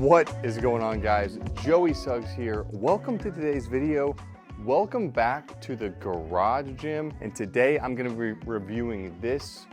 What is going on, guys? Joey Suggs here. Welcome to today's video. Welcome back to the garage gym. And today I'm going to be reviewing this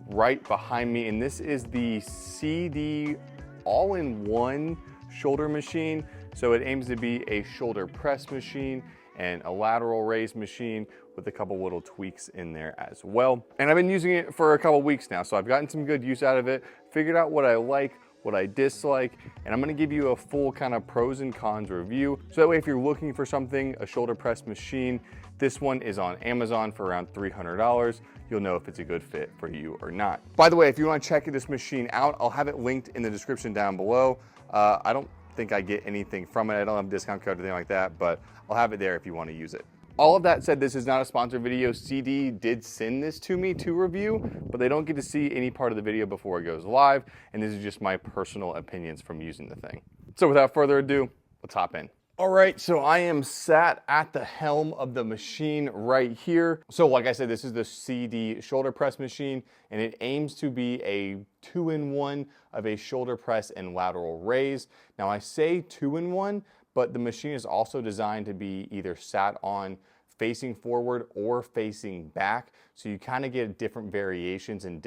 right behind me. And this is the Syedee all-in-one shoulder machine. So it aims to be a shoulder press machine and a lateral raise machine with a couple little tweaks in there as well. And I've been using it for a couple weeks now, so I've gotten some good use out of it, figured out what I like, what I dislike, and I'm gonna give you a full kind of pros and cons review. So that way, if you're looking for something, a shoulder press machine, this one is on Amazon for around $300. You'll know if it's a good fit for you or not. By the way, if you wanna check this machine out, I'll have it linked in the description down below. I don't think I get anything from it. I don't have a discount code or anything like that, but I'll have it there if you wanna use it. All of that said, this is not a sponsored video. Syedee did send this to me to review, but they don't get to see any part of the video before it goes live, and this is just my personal opinions from using the thing. So without further ado, let's hop in. All right, so I am sat at the helm of the machine right here. So like I said, this is the Syedee shoulder press machine, and it aims to be a 2-in-1 of a shoulder press and lateral raise. Now I say 2-in-1, but the machine is also designed to be either sat on facing forward or facing back. So you kind of get different variations and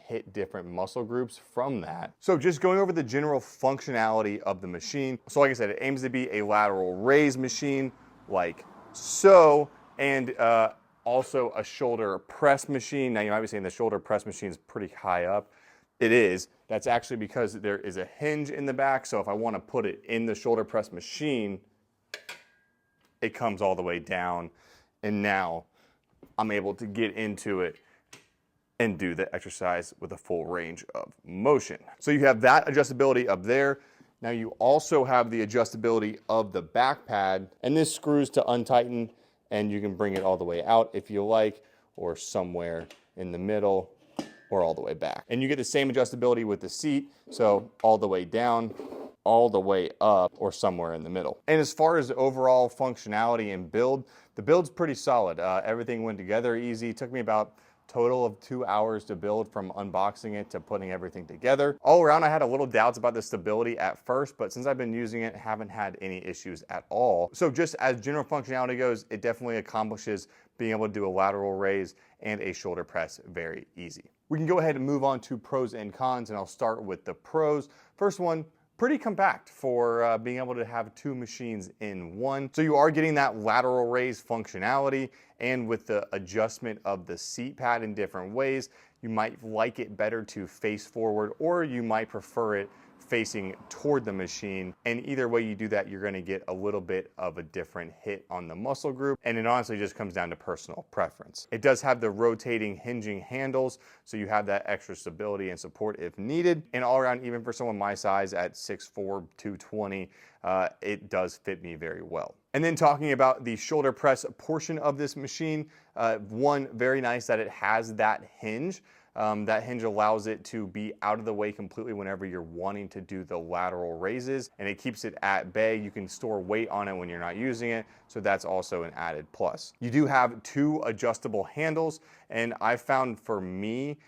hit different muscle groups from that. So just going over the general functionality of the machine. So like I said, it aims to be a lateral raise machine like so, and also a shoulder press machine. Now you might be saying the shoulder press machine is pretty high up. It is. That's actually because there is a hinge in the back. So if I want to put it in the shoulder press machine, it comes all the way down. And now I'm able to get into it and do the exercise with a full range of motion. So you have that adjustability up there. Now you also have the adjustability of the back pad, and this screws to untighten, and you can bring it all the way out if you like, or somewhere in the middle, or all the way back. And you get the same adjustability with the seat, so all the way down, all the way up, or somewhere in the middle. And as far as overall functionality and build, the build's pretty solid. Everything went together easy. It took me about total of 2 hours to build, from unboxing it to putting everything together. All around, I had a little doubts about the stability at first, but since I've been using it, haven't had any issues at all. So just as general functionality goes, it definitely accomplishes being able to do a lateral raise and a shoulder press very easy. We can go ahead and move on to pros and cons, and I'll start with the pros. First one, pretty compact for being able to have two machines in one. So you are getting that lateral raise functionality, and with the adjustment of the seat pad in different ways, you might like it better to face forward, or you might prefer it facing toward the machine. And either way you do that, you're gonna get a little bit of a different hit on the muscle group. And it honestly just comes down to personal preference. It does have the rotating hinging handles, so you have that extra stability and support if needed. And all around, even for someone my size at 6'4", 220, it does fit me very well. And then talking about the shoulder press portion of this machine, one, very nice that it has that hinge. That hinge allows it to be out of the way completely whenever you're wanting to do the lateral raises, and it keeps it at bay. You can store weight on it when you're not using it, so that's also an added plus. You do have two adjustable handles, and I found for me,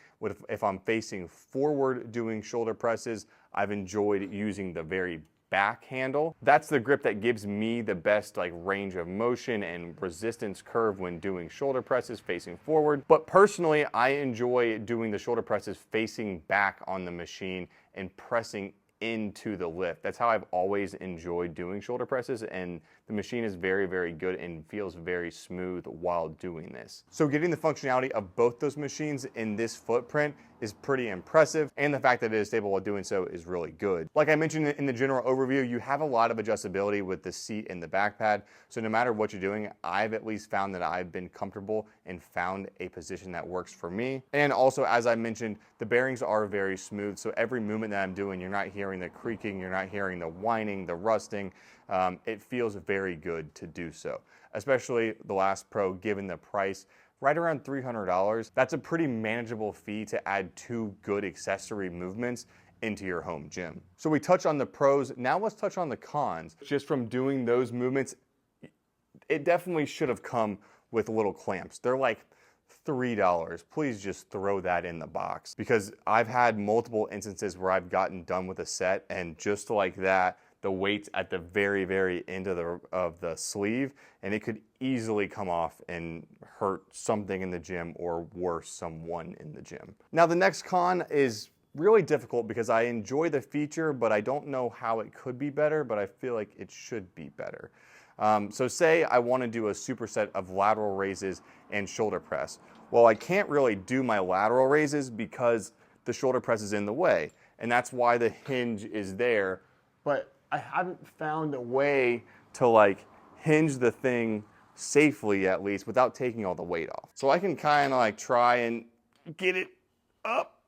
if I'm facing forward doing shoulder presses, I've enjoyed using the very back handle. That's the grip that gives me the best range of motion and resistance curve when doing shoulder presses facing forward. But personally, I enjoy doing the shoulder presses facing back on the machine and pressing into the lift. That's how I've always enjoyed doing shoulder presses, and the machine is very, very good and feels very smooth while doing this. So getting the functionality of both those machines in this footprint is pretty impressive, and the fact that it is stable while doing so is really good. Like I mentioned in the general overview, you have a lot of adjustability with the seat and the back pad, so no matter what you're doing, I've at least found that I've been comfortable and found a position that works for me. And also, as I mentioned, the bearings are very smooth, so every movement that I'm doing, you're not hearing the creaking, you're not hearing the whining, the rusting. It feels very good to do so, especially the last Pro, given the price. Right around $300. That's a pretty manageable fee to add two good accessory movements into your home gym. So we touch on the pros, now let's touch on the cons. Just from doing those movements, it definitely should have come with little clamps. They're like $3. Please just throw that in the box, because I've had multiple instances where I've gotten done with a set and just like that, the weight's at the very, very end of the sleeve, and it could easily come off and hurt something in the gym, or worse, someone in the gym. Now the next con is really difficult because I enjoy the feature, but I don't know how it could be better, but I feel like it should be better. So say I want to do a superset of lateral raises and shoulder press. Well, I can't really do my lateral raises because the shoulder press is in the way, and that's why the hinge is there. But I haven't found a way to like hinge the thing safely, at least, without taking all the weight off. So I can kind of like try and get it up,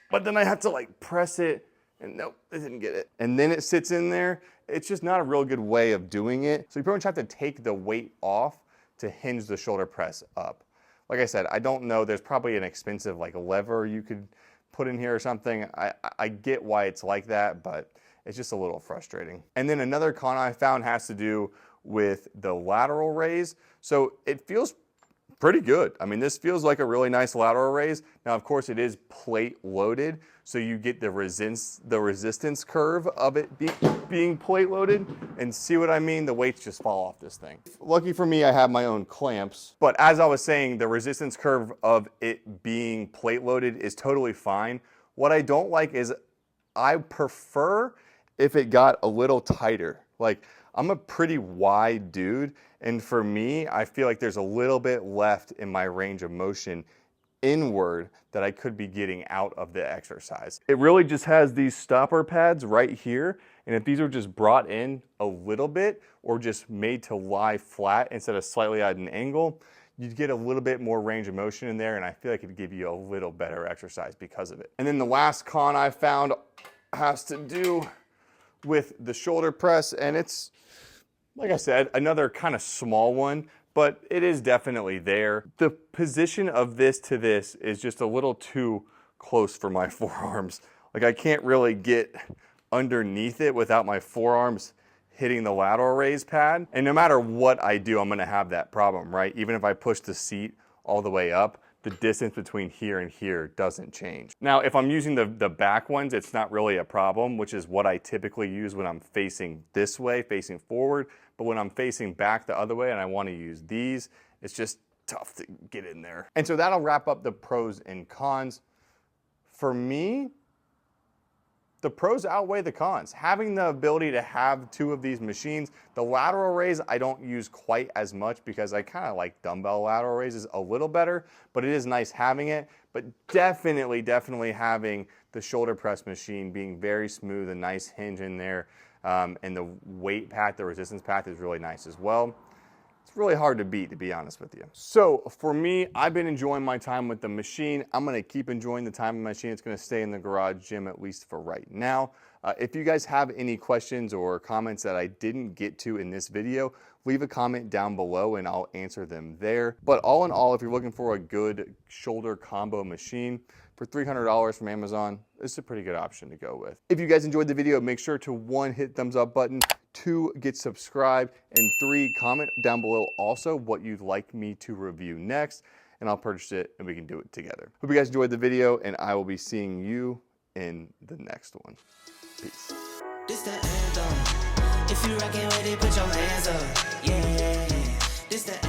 but then I have to like press it, and nope, I didn't get it. And then it sits in there. It's just not a real good way of doing it. So you pretty much have to take the weight off to hinge the shoulder press up. Like I said, I don't know, there's probably an expensive like lever you could put in here or something. I get why it's like that, but it's just a little frustrating. And then another con I found has to do with the lateral raise. So it feels pretty good. I mean, this feels like a really nice lateral raise. Now, of course, it is plate loaded, so you get the resistance curve of it being plate loaded. And see what I mean? The weights just fall off this thing. Lucky for me, I have my own clamps. But as I was saying, the resistance curve of it being plate loaded is totally fine. What I don't like is I prefer if it got a little tighter. Like, I'm a pretty wide dude, and for me, I feel like there's a little bit left in my range of motion inward that I could be getting out of the exercise. It really just has these stopper pads right here, and if these were just brought in a little bit or just made to lie flat instead of slightly at an angle, you'd get a little bit more range of motion in there, and I feel like it'd give you a little better exercise because of it. And then the last con I found has to do with the shoulder press, and it's, like I said, another kind of small one, but it is definitely there. The position of this to this is just a little too close for my forearms. Like, I can't really get underneath it without my forearms hitting the lateral raise pad. And no matter what I do, I'm gonna have that problem, right? Even if I push the seat all the way up, the distance between here and here doesn't change. Now, if I'm using the back ones, it's not really a problem, which is what I typically use when I'm facing this way, facing forward. But when I'm facing back the other way and I want to use these, it's just tough to get in there. And so that'll wrap up the pros and cons. For me, the pros outweigh the cons. Having the ability to have two of these machines, the lateral raise I don't use quite as much because I kind of like dumbbell lateral raises a little better, but it is nice having it. But definitely having the shoulder press machine being very smooth, a nice hinge in there, and the weight path, the resistance path is really nice as well. It's really hard to beat, to be honest with you. So for me, I've been enjoying my time with the machine. I'm gonna keep enjoying the time with the machine. It's gonna stay in the garage gym, at least for right now. If you guys have any questions or comments that I didn't get to in this video, leave a comment down below and I'll answer them there. But all in all, if you're looking for a good shoulder combo machine for $300 from Amazon, it's a pretty good option to go with. If you guys enjoyed the video, make sure to 1, hit thumbs up button, 2, get subscribed, and 3, comment down below also what you'd like me to review next, and I'll purchase it and we can do it together. Hope you guys enjoyed the video, and I will be seeing you in the next one. Peace. This the anthem. If you rockin' with it, put your hands up. Yeah. This the